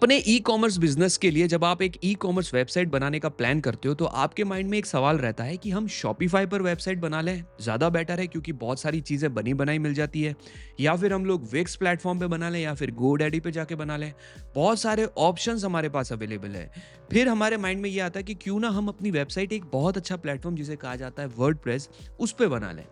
अपने e commerce business के लिए जब आप एक ई कॉमर्स वेबसाइट बनाने का प्लान करते हो तो आपके माइंड में एक सवाल रहता है कि हम शॉपिफाई पर वेबसाइट बना लें, ज़्यादा बेटर है क्योंकि बहुत सारी चीज़ें बनी बनाई मिल जाती है, या फिर हम लोग विक्स प्लेटफॉर्म पे बना लें या फिर गोडैडी पे जाके बना लें। बहुत सारे ऑप्शंस हमारे पास अवेलेबल है। फिर हमारे माइंड में ये आता है कि क्यों ना हम अपनी वेबसाइट एक बहुत अच्छा प्लेटफॉर्म जिसे कहा जाता है वर्डप्रेस, उस पे बना लें।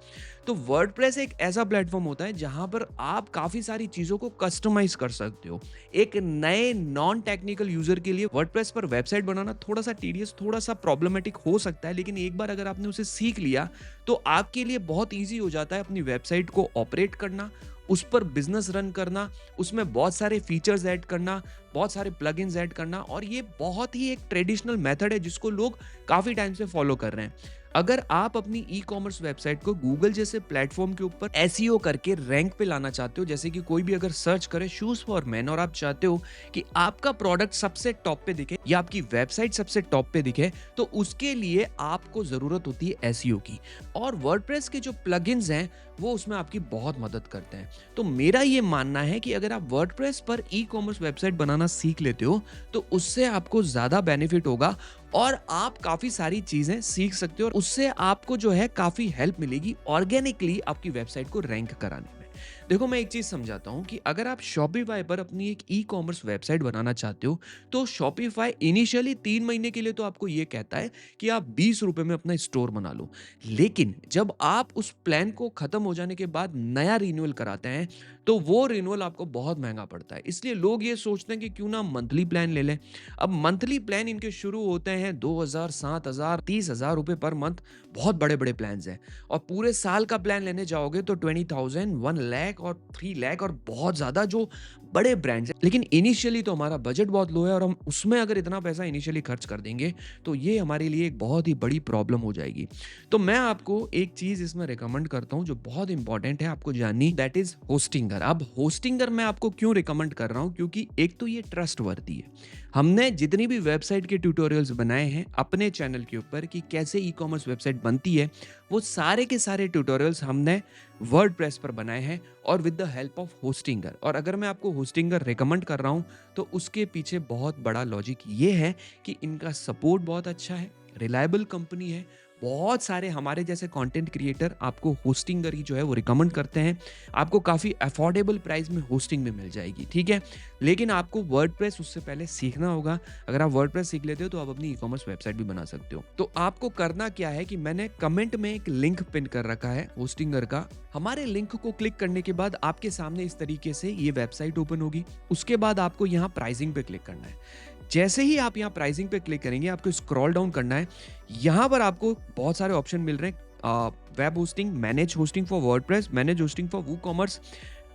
तो वर्डप्रेस एक ऐसा प्लेटफॉर्म होता है जहां पर आप काफ़ी सारी चीज़ों को कस्टमाइज कर सकते हो। एक नए नॉन टेक्निकल यूजर के लिए वर्डप्रेस पर वेबसाइट बनाना थोड़ा सा टीडियस, थोड़ा सा प्रॉब्लमेटिक हो सकता है, लेकिन एक बार अगर आपने उसे सीख लिया तो आपके लिए बहुत ईजी हो जाता है अपनी वेबसाइट को ऑपरेट करना, उस पर बिजनेस रन करना, उसमें बहुत सारे फीचर्स ऐड करना, बहुत सारे प्लगइन्स ऐड करना। और ये बहुत ही एक ट्रेडिशनल मेथड है जिसको लोग काफी टाइम से फॉलो कर रहे हैं। अगर आप अपनी ई कॉमर्स वेबसाइट को गूगल जैसे प्लेटफॉर्म के ऊपर एसईओ करके रैंक पे लाना चाहते हो, जैसे कि कोई भी अगर सर्च करे शूज फॉर मैन, और आप चाहते हो कि आपका प्रोडक्ट सबसे टॉप पे दिखे या आपकी वेबसाइट सबसे टॉप पे दिखे, तो उसके लिए आपको जरूरत होती है एसईओ की। और वर्डप्रेस के जो प्लगइन्स हैं वो उसमें आपकी बहुत मदद करते हैं। तो मेरा ये मानना है कि अगर आप वर्डप्रेस पर ई कॉमर्स वेबसाइट बनाना सीख लेते हो तो उससे आपको ज्यादा बेनिफिट होगा और आप काफी सारी चीजें सीख सकते हो, और उससे आपको जो है काफी हेल्प मिलेगी ऑर्गेनिकली आपकी वेबसाइट को रैंक कराने में। देखो, मैं एक चीज समझाता हूं कि अगर आप शॉपिफाई पर अपनी एक ई कॉमर्स वेबसाइट बनाना चाहते हो तो शॉपिफाई इनिशियली 3 महीने के लिए तो आपको ये कहता है कि आप 20 रुपए में अपना स्टोर बना लो। लेकिन जब आप उस प्लान को खत्म हो जाने के बाद नया रिन्यूअल कराते हैं तो वो रिन्यूअल आपको बहुत महंगा पड़ता है। इसलिए लोग ये सोचते हैं कि क्यों ना मंथली प्लान ले लें। अब मंथली प्लान इनके शुरू होते हैं 2,000, 7,000, 30,000 रुपए पर मंथ। बहुत बड़े बड़े प्लान हैं। और पूरे साल का प्लान लेने जाओगे तो 20,000, 1 लाख और 3 लाख और बहुत ज्यादा जो बड़े ब्रांड्स हैं। लेकिन इनिशियली तो हमारा बजट बहुत लो है और हम उसमें अगर इतना पैसा इनिशियली खर्च कर देंगे तो ये हमारे लिए एक बहुत ही बड़ी प्रॉब्लम हो जाएगी। तो मैं आपको एक चीज इसमें रिकमेंड करता हूं जो बहुत इंपॉर्टेंट है आपको जाननी, दैट इज होस्टिंगर। अब होस्टिंगर मैं आपको क्यों रिकमेंड कर रहा हूं, क्योंकि एक तो ये ट्रस्ट वर्दी है। हमने जितनी भी वेबसाइट के ट्यूटोरियल्स बनाए हैं अपने चैनल के ऊपर कि कैसे ई कॉमर्स वेबसाइट बनती है, वो सारे के सारे ट्यूटोरियल्स हमने वर्डप्रेस पर बनाए हैं और with the help of Hostinger. और अगर मैं आपको होस्टिंगर रिकमेंड कर रहा हूं तो उसके पीछे बहुत बड़ा लॉजिक ये है कि इनका सपोर्ट बहुत अच्छा है, रिलायबल कंपनी है। बहुत सारे हमारे जैसे कंटेंट क्रिएटर आपको होस्टिंगर ही जो है वो रिकमेंड करते हैं। आपको काफ़ी अफोर्डेबल प्राइस में होस्टिंग भी मिल जाएगी, ठीक है। लेकिन आपको वर्डप्रेस उससे पहले सीखना होगा। अगर आप वर्डप्रेस सीख लेते हो तो आप अपनी ई कॉमर्स वेबसाइट भी बना सकते हो। तो आपको करना क्या है कि मैंने कमेंट में एक लिंक पिन कर रखा है होस्टिंगर का। हमारे लिंक को क्लिक करने के बाद आपके सामने इस तरीके से ये वेबसाइट ओपन होगी। उसके बाद आपको यहाँ प्राइसिंग पे क्लिक करना है। जैसे ही आप यहाँ प्राइसिंग पे क्लिक करेंगे आपको स्क्रॉल डाउन करना है। यहाँ पर आपको बहुत सारे ऑप्शन मिल रहे हैं, web hosting, manage hosting for WordPress, manage hosting for WooCommerce,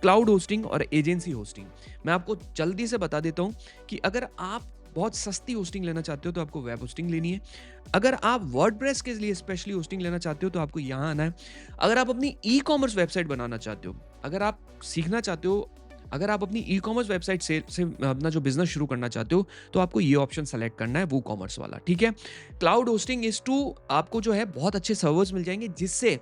cloud hosting और एजेंसी होस्टिंग। मैं आपको जल्दी से बता देता हूँ कि अगर आप बहुत सस्ती होस्टिंग लेना चाहते हो तो आपको वेब होस्टिंग लेनी है। अगर आप वर्डप्रेस के लिए स्पेशली होस्टिंग लेना चाहते हो तो आपको यहाँ आना है। अगर आप अपनी ई कॉमर्स वेबसाइट बनाना चाहते हो, अगर आप सीखना चाहते हो, अगर आप अपनी ई कॉमर्स वेबसाइट से अपना जो बिजनेस शुरू करना चाहते हो तो आपको ये ऑप्शन सेलेक्ट करना है, वो कॉमर्स वाला, ठीक है। क्लाउड होस्टिंग इज टू आपको जो है बहुत अच्छे सर्वर्स मिल जाएंगे जिससे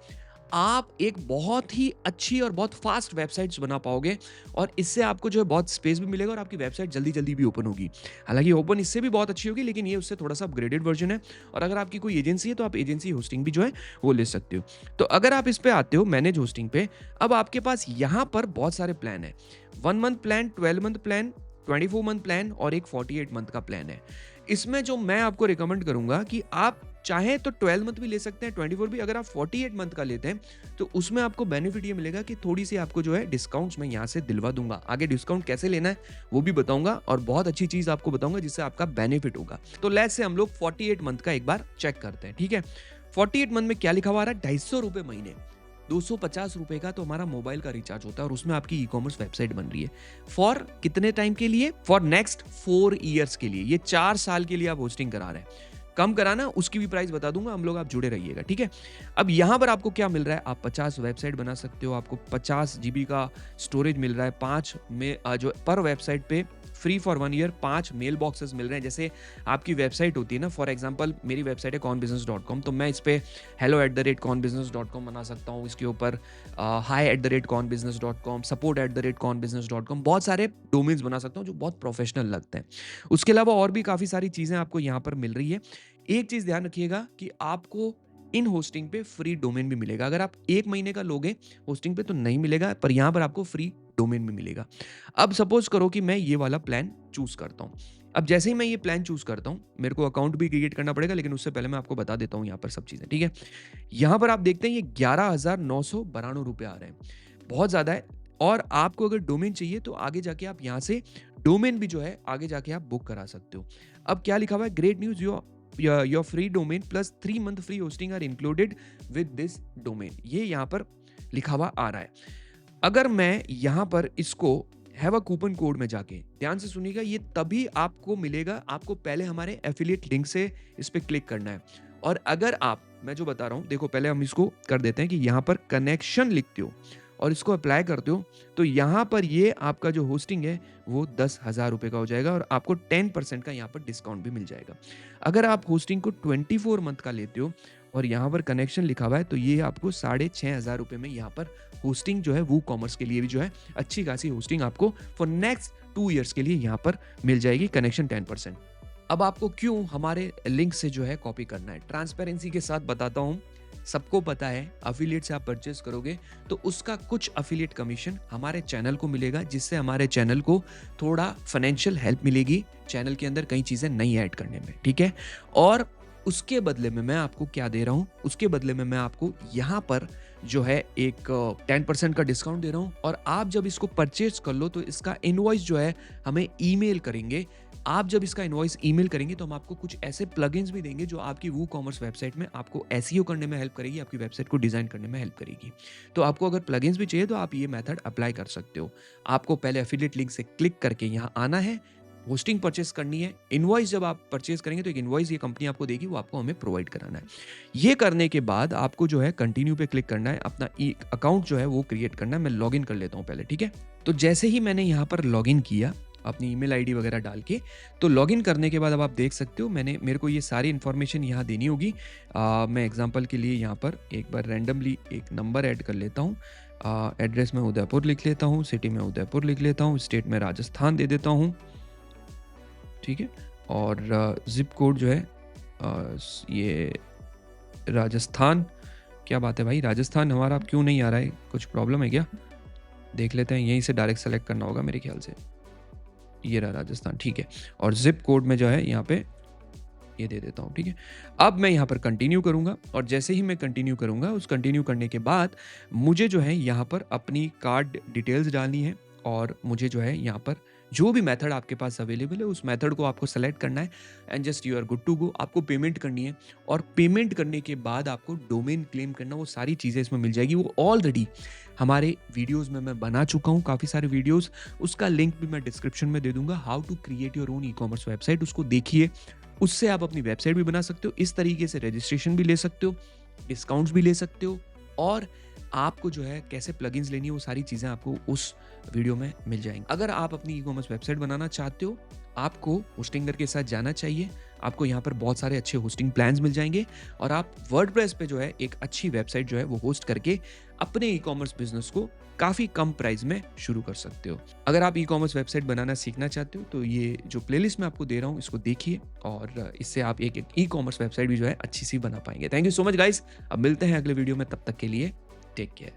आप एक बहुत ही अच्छी और बहुत फास्ट वेबसाइट्स बना पाओगे। और इससे आपको जो है बहुत स्पेस भी मिलेगा और आपकी वेबसाइट जल्दी जल्दी भी ओपन होगी। हालांकि ओपन इससे भी बहुत अच्छी होगी, लेकिन ये उससे थोड़ा सा अपग्रेडेड वर्जन है। और अगर आपकी कोई एजेंसी है तो आप एजेंसी होस्टिंग भी जो है वो ले सकते हो। तो अगर आप इस पे आते हो मैनेज होस्टिंग पे, अब आपके पास यहाँ पर बहुत सारे प्लान है। 1 month plan, 12 month plan, 24 month plan और एक 48 मंथ का प्लान है। इसमें जो मैं आपको रिकमेंड करूंगा कि आप चाहे तो 12 मंथ भी ले सकते हैं, 24 भी। अगर आप 48 मंथ का लेते हैं तो उसमें आपको बेनिफिट ये मिलेगा कि थोड़ी सी आपको जो है डिस्काउंट्स मैं यहाँ से दिलवा दूंगा। आगे डिस्काउंट कैसे लेना है वो भी बताऊंगा और बहुत अच्छी चीज आपको बताऊंगा जिससे आपका बेनिफिट होगा। तो लेट्स से हम लोग 48 मंथ का एक बार चेक करते हैं, ठीक है। 48 मंथ में क्या लिखा हुआ आ रहा है, 250 रुपए महीने, 250 रुपए का तो हमारा मोबाइल का रिचार्ज होता है और उसमें आपकी ई कॉमर्स वेबसाइट बन रही है। फॉर कितने टाइम के लिए, फॉर नेक्स्ट 4 ईयर्स के लिए, ये 4 साल के लिए आप होस्टिंग करा रहे हैं। कम कराना उसकी भी प्राइस बता दूंगा, हम लोग आप जुड़े रहिएगा, ठीक है। अब यहाँ पर आपको क्या मिल रहा है, आप 50 वेबसाइट बना सकते हो, आपको 50 जीबी का स्टोरेज मिल रहा है, 5 में जो पर वेबसाइट पे free for 1 year 5 mail boxes मिल रहे हैं। जैसे आपकी वेबसाइट होती है ना, फॉर एग्जांपल मेरी वेबसाइट है कॉनबिजनेस.com, तो मैं इस पे hello@conbusiness.com बना सकता हूँ, इसके ऊपर hi@conbusiness.com, support@conbusiness.com, बहुत सारे डोमेन्स बना सकता हूँ जो बहुत प्रोफेशनल लगते हैं। उसके अलावा और भी काफ़ी सारी चीज़ें आपको यहाँ पर मिल रही है। एक चीज़ ध्यान रखिएगा कि आपको इन होस्टिंग पे फ्री डोमेन भी मिलेगा। अगर आप 1 महीने का लोगे होस्टिंग पे तो नहीं मिलेगा, पर यहाँ पर आपको फ्री डोमेन भी मिलेगा। अब सपोज़ करो कि मैं ये वाला प्लान चूज़ करता हूँ। अब जैसे ही मैं ये प्लान चूज़ करता हूँ, मेरे को अकाउंट भी क्रिएट करना पड़ेगा, लेकिन उससे पहले मैं आपको बता देता हूँ यहाँ पर सब चीज़ें, ठीक है? यहाँ पर आप देखते हैं ये 11,992 रुपए आ रहे हैं। बहुत ज़्यादा है, और आपको अगर डोमेन चाहिए तो आगे जाके आप यहाँ से डोमेन भी जो है आगे जाके आप बुक करा सकते हो। अब क्या लिखा हुआ है, great news, your free domain plus 3 month free hosting are included with this domain. ये यहाँ पर लिखा हुआ आ रहा है। अगर मैं यहाँ पर इसको हैव अ कूपन कोड में जाके, ध्यान से सुनिएगा, ये तभी आपको मिलेगा, आपको पहले हमारे एफिलिएट लिंक से इस पे क्लिक करना है। और अगर आप, मैं जो बता रहा हूँ, देखो पहले हम इसको कर देते हैं कि यहाँ पर कनेक्शन लिखते हो और इसको अप्लाई करते हो, तो यहाँ पर ये आपका जो होस्टिंग है वो 10,000 रुपये का हो जाएगा और आपको 10% का यहाँ पर डिस्काउंट भी मिल जाएगा। अगर आप होस्टिंग को 24 मंथ का लेते हो और यहाँ पर कनेक्शन लिखा हुआ है, तो ये आपको 6,500 रुपये में यहाँ पर होस्टिंग जो है वो कॉमर्स के लिए भी जो है अच्छी खासी होस्टिंग आपको फॉर नेक्स्ट 2 ईयर्स के लिए यहाँ पर मिल जाएगी, कनेक्शन 10%। अब आपको क्यों हमारे लिंक से जो है कॉपी करना है, ट्रांसपेरेंसी के साथ बताता हूँ। सबको पता है अफिलिएट से आप परचेस करोगे तो उसका कुछ अफिलिएट कमीशन हमारे चैनल को मिलेगा, जिससे हमारे चैनल को थोड़ा फाइनेंशियल हेल्प मिलेगी चैनल के अंदर कई चीजें नई ऐड करने में, ठीक है। और उसके बदले में मैं आपको क्या दे रहा हूं, उसके बदले में मैं आपको यहाँ पर जो है एक 10% का डिस्काउंट दे रहा हूं, और आप जब इसको परचेज कर लो तो इसका इनवॉइस जो है हमें ईमेल करेंगे। आप जब इसका इनवॉइस ईमेल करेंगे तो हम आपको कुछ ऐसे प्लगइन्स भी देंगे जो आपकी वो कॉमर्स वेबसाइट में आपको एसईओ करने में हेल्प करेगी, आपकी वेबसाइट को डिजाइन करने में हेल्प करेगी। तो आपको अगर प्लगइन्स भी चाहिए तो आप ये मेथड अप्लाई कर सकते हो। आपको पहले एफिलिएट लिंक से क्लिक करके यहाँ आना है, होस्टिंग परचेस करनी है, इनवॉइस जब आप परचेस करेंगे तो एक इनवॉइस ये कंपनी आपको देगी, वो आपको हमें प्रोवाइड कराना है। ये करने के बाद आपको जो है कंटिन्यू पे क्लिक करना है, अपना अकाउंट जो है वो क्रिएट करना है। मैं लॉगिन कर लेता हूँ पहले, ठीक है। तो जैसे ही मैंने यहाँ पर लॉगिन किया अपनी ईमेल आईडी वगैरह डाल के, तो लॉगिन करने के बाद अब आप देख सकते हो मेरे को ये सारी इन्फॉर्मेशन यहाँ देनी होगी। मैं एग्जांपल के लिए यहाँ पर एक बार रैंडमली एक नंबर ऐड कर लेता हूँ। एड्रेस में उदयपुर लिख लेता हूँ, सिटी में उदयपुर लिख लेता हूँ, स्टेट में राजस्थान दे देता हूँ, ठीक है। और जिप कोड जो है ये राजस्थान, क्या बात है भाई, राजस्थान हमारा अब क्यों नहीं आ रहा है, कुछ प्रॉब्लम है क्या? देख लेते हैं, यहीं से डायरेक्ट सेलेक्ट करना होगा मेरे ख्याल से। ये रहा राजस्थान, ठीक है। और जिप कोड में जो है यहाँ पे ये दे देता हूँ, ठीक है। अब मैं यहाँ पर कंटिन्यू करूँगा, और जैसे ही मैं कंटिन्यू करूँगा, उस कंटिन्यू करने के बाद मुझे जो है यहाँ पर अपनी कार्ड डिटेल्स डालनी है, और मुझे जो है यहाँ पर जो भी मेथड आपके पास अवेलेबल है उस मेथड को आपको सेलेक्ट करना है, and just you are good to go. आपको पेमेंट करनी है, और पेमेंट करने के बाद आपको डोमेन क्लेम करना, वो सारी चीज़ें इसमें मिल जाएगी। वो ऑलरेडी हमारे वीडियोस में मैं बना चुका हूँ, काफ़ी सारे वीडियोस, उसका लिंक भी मैं डिस्क्रिप्शन में दे दूंगा। How to create your own e commerce website, उसको देखिए, उससे आप अपनी वेबसाइट भी बना सकते हो, इस तरीके से रजिस्ट्रेशन भी ले सकते हो, डिस्काउंट्स भी ले सकते हो, और आपको जो है कैसे प्लगइन्स लेनी है वो सारी चीज़ें आपको उस वीडियो में मिल जाएंगी। अगर आप अपनी ई कॉमर्स वेबसाइट बनाना चाहते हो, आपको होस्टिंगर के साथ जाना चाहिए। आपको यहाँ पर बहुत सारे अच्छे होस्टिंग प्लान्स मिल जाएंगे, और आप वर्डप्रेस पे जो है एक अच्छी वेबसाइट जो है वो होस्ट करके अपने ई कॉमर्स बिजनेस को काफ़ी कम प्राइस में शुरू कर सकते हो। अगर आप ई कॉमर्स वेबसाइट बनाना सीखना चाहते हो तो ये जो प्लेलिस्ट मैं आपको दे रहा हूँ इसको देखिए, और इससे आप एक ई कॉमर्स वेबसाइट भी जो है अच्छी सी बना पाएंगे। Thank you so much guys, अब मिलते हैं अगले वीडियो में, तब तक के लिए टेक केयर।